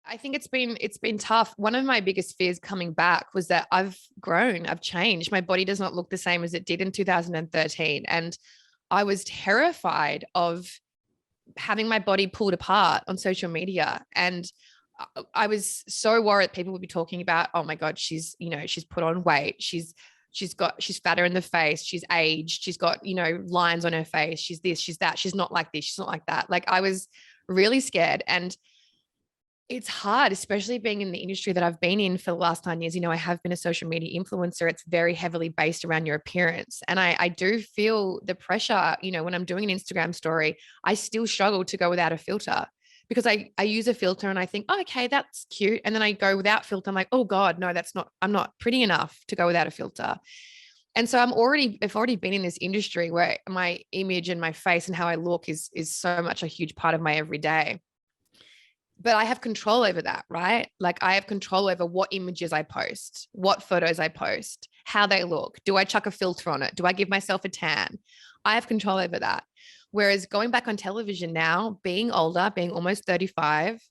I think it's been tough. One of my biggest fears coming back was that I've grown, I've changed. My body does not look the same as it did in 2013. And I was terrified of having my body pulled apart on social media. And I was so worried people would be talking about, oh my God, she's put on weight. She's fatter in the face. She's aged. She's got, lines on her face. She's this, she's that. She's not like this. She's not like that. Like I was really scared. And it's hard, especially being in the industry that I've been in for the last 9 years. I have been a social media influencer. It's very heavily based around your appearance. And I do feel the pressure, when I'm doing an Instagram story, I still struggle to go without a filter because I use a filter and I think, oh, okay, that's cute. And then I go without filter. I'm like, oh God, no, I'm not pretty enough to go without a filter. And so I've already been in this industry where my image and my face and how I look is so much a huge part of my everyday. But I have control over that, right? Like I have control over what images I post, what photos I post, how they look. Do I chuck a filter on it? Do I give myself a tan? I have control over that. Whereas going back on television now, being older, being almost 35,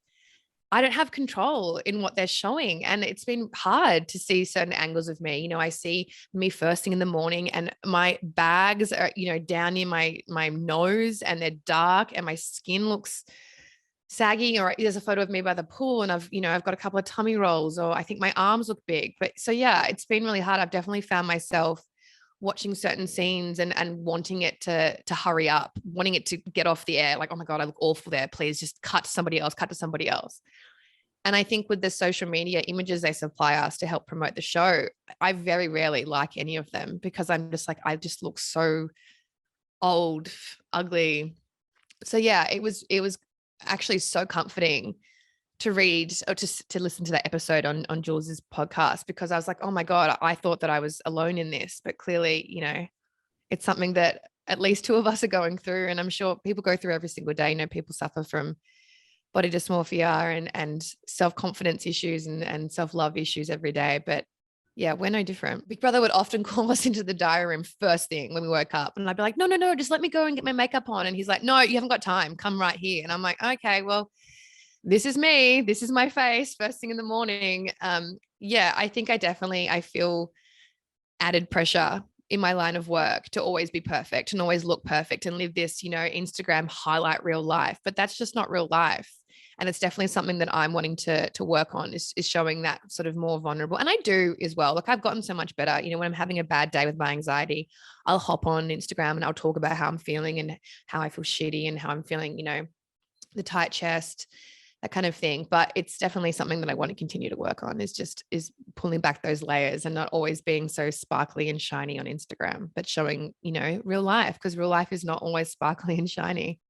I don't have control in what they're showing. And it's been hard to see certain angles of me. I see me first thing in the morning and my bags are, down near my nose and they're dark and my skin looks saggy, or there's a photo of me by the pool and I've got a couple of tummy rolls, or I think my arms look big. But so yeah, it's been really hard. I've definitely found myself watching certain scenes and wanting it to hurry up, wanting it to get off the air. Like, oh my God, I look awful there. Please just cut to somebody else. And I think with the social media images they supply us to help promote the show, I very rarely like any of them because I'm just like, I just look so old, ugly. So yeah, it was actually so comforting to read or to listen to that episode on Jules's podcast, because I was like, oh my God, I thought that I was alone in this, but clearly, it's something that at least two of us are going through. And I'm sure people go through every single day. People suffer from body dysmorphia and self-confidence issues and self-love issues every day. But yeah, we're no different. Big Brother would often call us into the diary room first thing when we woke up. And I'd be like, no, just let me go and get my makeup on. And he's like, no, you haven't got time. Come right here. And I'm like, okay, well, this is me. This is my face first thing in the morning. Yeah, I think I feel added pressure in my line of work to always be perfect and always look perfect and live this, Instagram highlight real life. But that's just not real life. And it's definitely something that I'm wanting to work on is showing that sort of more vulnerable. And I do as well. Look, I've gotten so much better. When I'm having a bad day with my anxiety, I'll hop on Instagram and I'll talk about how I'm feeling and how I feel shitty and how I'm feeling, the tight chest, that kind of thing. But it's definitely something that I want to continue to work on is pulling back those layers and not always being so sparkly and shiny on Instagram, but showing, real life, because real life is not always sparkly and shiny.